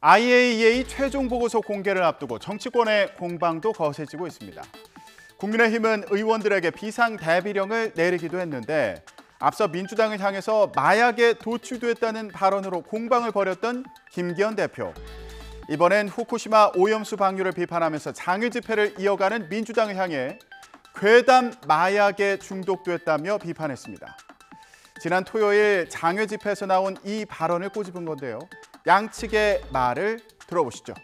IAEA 최종 보고서 공개를 앞두고 정치권의 공방도 거세지고 있습니다. 국민의힘은 의원들에게 비상 대비령을 내리기도 했는데 앞서 민주당을 향해서 마약에 도취됐다는 발언으로 공방을 벌였던 김기현 대표. 이번엔 후쿠시마 오염수 방류를 비판하면서 장외 집회를 이어가는 민주당을 향해 괴담 마약에 중독됐다며 비판했습니다. 지난 토요일 장외 집회에서 나온 이 발언을 꼬집은 건데요. 양측의 말을 들어보시죠.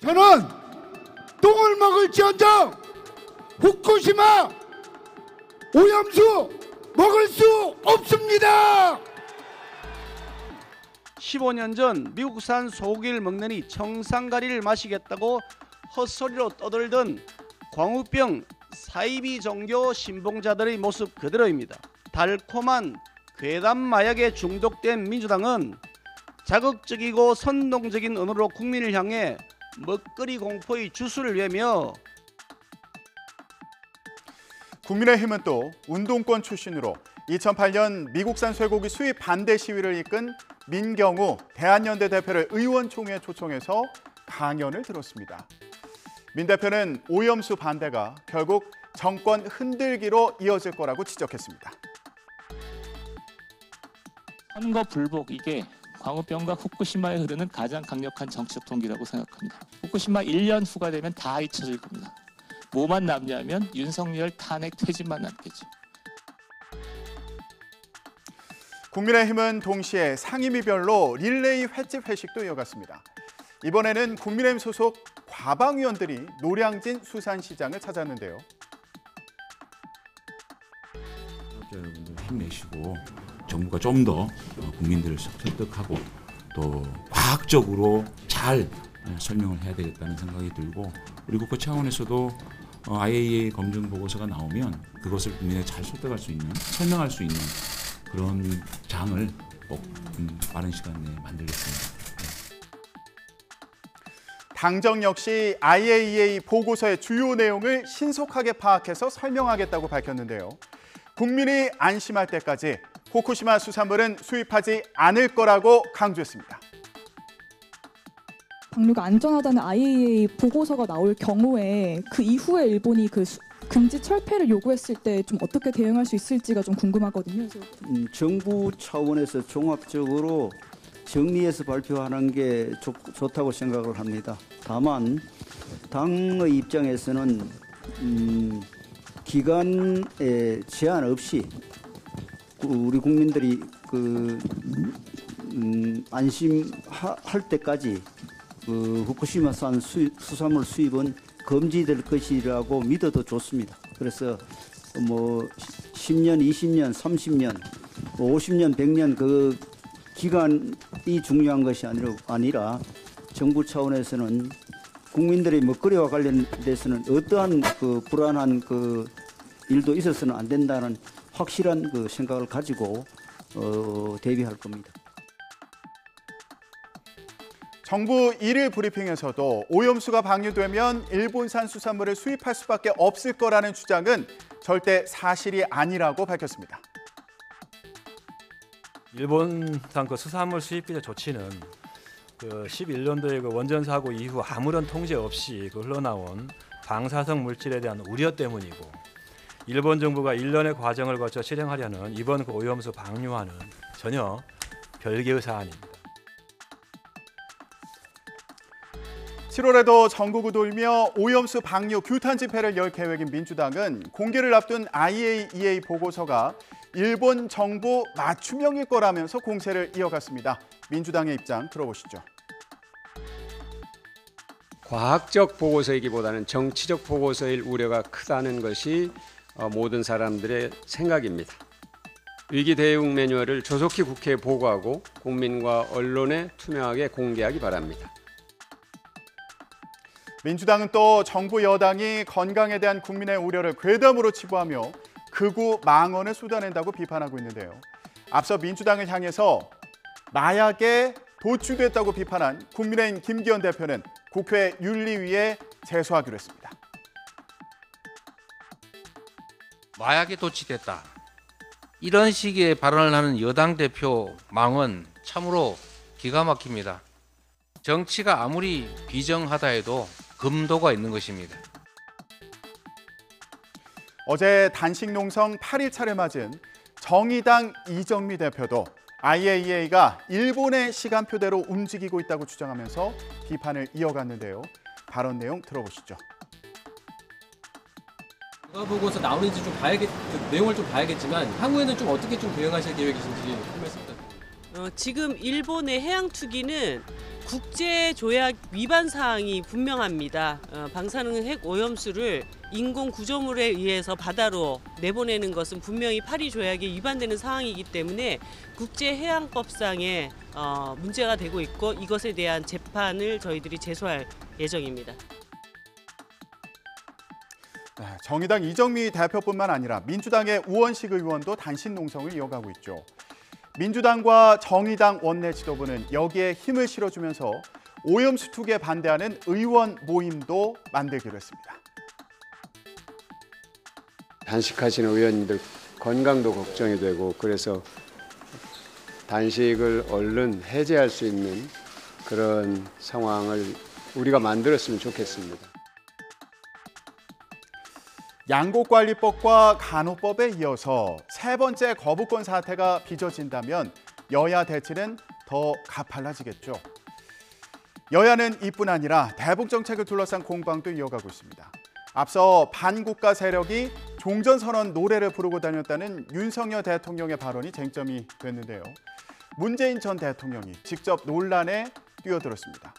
저는 똥을 먹을지언정 후쿠시마 오염수 먹을 수 없습니다. 15년 전 미국산 소고기를 먹느니 청산가리를 마시겠다고 헛소리로 떠들던 광우병 사이비 종교 신봉자들의 모습 그대로입니다. 달콤한 괴담 마약에 중독된 민주당은 자극적이고 선동적인 언어로 국민을 향해 먹거리 공포의 주술을 외며 국민의힘은 또 운동권 출신으로 2008년 미국산 쇠고기 수입 반대 시위를 이끈 민경우 대한연대 대표를 의원총회에 초청해서 강연을 들었습니다. 민 대표는 오염수 반대가 결국 정권 흔들기로 이어질 거라고 지적했습니다. 선거 불복 이게 광우병과 후쿠시마에 흐르는 가장 강력한 정치적 동기라고 생각합니다. 후쿠시마 1년 후가 되면 다 잊혀질 겁니다. 뭐만 남냐면 윤석열 탄핵 퇴진만 남겠죠. 국민의힘은 동시에 상임위별로 릴레이 횟집 회식도 이어갔습니다. 이번에는 국민의힘 소속 과방위원들이 노량진 수산시장을 찾았는데요. 여러분들 힘내시고 정부가 좀 더 국민들을 설득하고 또 과학적으로 잘 설명을 해야 되겠다는 생각이 들고, 그리고 그 차원에서도 IAEA 검증 보고서가 나오면 그것을 국민에 잘 설득할 수 있는, 설명할 수 있는 그런 장을 꼭 빠른 시간 내에 만들겠습니다. 당정 역시 IAEA 보고서의 주요 내용을 신속하게 파악해서 설명하겠다고 밝혔는데요. 국민이 안심할 때까지 후쿠시마 수산물은 수입하지 않을 거라고 강조했습니다. 방류가 안전하다는 IAEA 보고서가 나올 경우에 그 이후에 일본이 그 금지 철폐를 요구했을 때 좀 어떻게 대응할 수 있을지가 좀 궁금하거든요. 정부 차원에서 종합적으로 정리해서 발표하는 게 좋다고 생각을 합니다. 다만 당의 입장에서는 기간에 제한 없이 우리 국민들이 안심할 때까지 후쿠시마산 수산물 수입은 금지될 것이라고 믿어도 좋습니다. 그래서 10년, 20년, 30년, 50년, 100년 그 기간이 중요한 것이 아니라 정부 차원에서는 국민들의 먹거리와 관련돼서는 어떠한 불안한 일도 있어서는 안 된다는 확실한 생각을 가지고 대비할 겁니다. 정부 1일 브리핑에서도 오염수가 방류되면 일본산 수산물을 수입할 수밖에 없을 거라는 주장은 절대 사실이 아니라고 밝혔습니다. 일본산 수산물 수입 비자 조치는 11년도에 원전 사고 이후 아무런 통제 없이 흘러나온 방사성 물질에 대한 우려 때문이고, 일본 정부가 1년의 과정을 거쳐 실행하려는 이번 오염수 방류와는 전혀 별개의 사안입니다. 7월에도 전국을 돌며 오염수 방류 규탄 집회를 열 계획인 민주당은 공개를 앞둔 IAEA 보고서가 일본 정부 맞춤형일 거라면서 공세를 이어갔습니다. 민주당의 입장 들어보시죠. 과학적 보고서이기보다는 정치적 보고서일 우려가 크다는 것이 모든 사람들의 생각입니다. 위기 대응 매뉴얼을 조속히 국회에 보고하고 국민과 언론에 투명하게 공개하기 바랍니다. 민주당은 또 정부 여당이 건강에 대한 국민의 우려를 괴담으로 치부하며 극우 망언을 쏟아낸다고 비판하고 있는데요. 앞서 민주당을 향해서 마약에 도취됐다고 비판한 국민의힘 김기현 대표는 국회 윤리위에 제소하기로 했습니다. 마약에 도취됐다. 이런 식의 발언을 하는 여당 대표 망언 참으로 기가 막힙니다. 정치가 아무리 비정하다 해도 금도가 있는 것입니다. 어제 단식 농성 8일차를 맞은 정의당 이정미 대표도 IAEA가 일본의 시간표대로 움직이고 있다고 주장하면서 비판을 이어갔는데요. 발언 내용 들어보시죠. 누가 보고서 나오는지 좀 내용을 좀 봐야겠지만 향후에는 좀 어떻게 좀 대응하실 계획이신지 한 말씀 부탁드립니다. 지금 일본의 해양 투기는 국제 조약 위반 사항이 분명합니다. 방사능 핵 오염수를 인공 구조물에 의해서 바다로 내보내는 것은 분명히 파리 조약에 위반되는 사항이기 때문에 국제 해양법상에 문제가 되고 있고 이것에 대한 재판을 저희들이 제소할 예정입니다. 정의당 이정미 대표뿐만 아니라 민주당의 우원식 의원도 단식 농성을 이어가고 있죠. 민주당과 정의당 원내 지도부는 여기에 힘을 실어주면서 오염수 투기에 반대하는 의원 모임도 만들기로 했습니다. 단식하시는 의원님들 건강도 걱정이 되고 그래서 단식을 얼른 해제할 수 있는 그런 상황을 우리가 만들었으면 좋겠습니다. 양곡관리법과 간호법에 이어서 세 번째 거부권 사태가 빚어진다면 여야 대치는 더 가팔라지겠죠. 여야는 이뿐 아니라 대북 정책을 둘러싼 공방도 이어가고 있습니다. 앞서 반국가 세력이 종전선언 노래를 부르고 다녔다는 윤석열 대통령의 발언이 쟁점이 됐는데요. 문재인 전 대통령이 직접 논란에 뛰어들었습니다.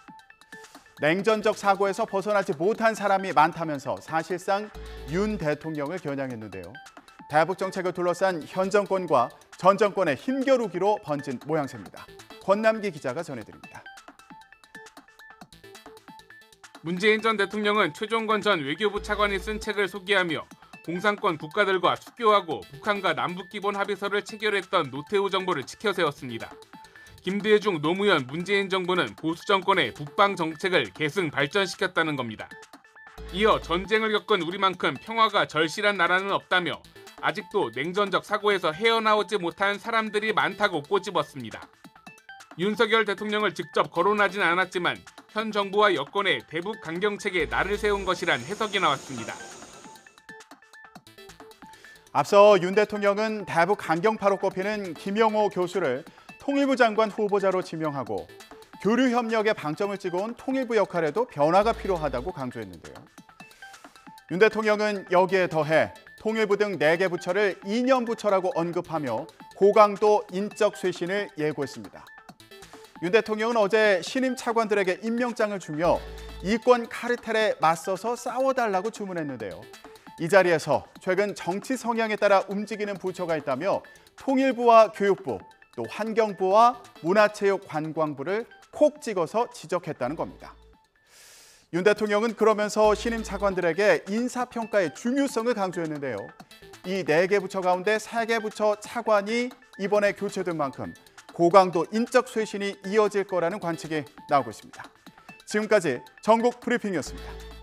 냉전적 사고에서 벗어나지 못한 사람이 많다면서 사실상 윤 대통령을 겨냥했는데요. 대북 정책을 둘러싼 현 정권과 전 정권의 힘겨루기로 번진 모양새입니다. 권남기 기자가 전해드립니다. 문재인 전 대통령은 최종건 전 외교부 차관이 쓴 책을 소개하며 공산권 국가들과 축교하고 북한과 남북기본 합의서를 체결했던 노태우 정부를 치켜세웠습니다. 김대중, 노무현, 문재인 정부는 보수 정권의 북방 정책을 계승 발전시켰다는 겁니다. 이어 전쟁을 겪은 우리만큼 평화가 절실한 나라는 없다며 아직도 냉전적 사고에서 헤어나오지 못한 사람들이 많다고 꼬집었습니다. 윤석열 대통령을 직접 거론하진 않았지만 현 정부와 여권의 대북 강경책에 날을 세운 것이란 해석이 나왔습니다. 앞서 윤 대통령은 대북 강경파로 꼽히는 김영호 교수를 통일부 장관 후보자로 지명하고 교류 협력에 방점을 찍어온 통일부 역할에도 변화가 필요하다고 강조했는데요. 윤 대통령은 여기에 더해 통일부 등 4개 부처를 이념 부처라고 언급하며 고강도 인적 쇄신을 예고했습니다. 윤 대통령은 어제 신임 차관들에게 임명장을 주며 이권 카르텔에 맞서서 싸워달라고 주문했는데요. 이 자리에서 최근 정치 성향에 따라 움직이는 부처가 있다며 통일부와 교육부, 또 환경부와 문화체육관광부를 콕 찍어서 지적했다는 겁니다. 윤 대통령은 그러면서 신임 차관들에게 인사평가의 중요성을 강조했는데요. 이 4개 부처 가운데 3개 부처 차관이 이번에 교체된 만큼 고강도 인적 쇄신이 이어질 거라는 관측이 나오고 있습니다. 지금까지 전국 브리핑이었습니다.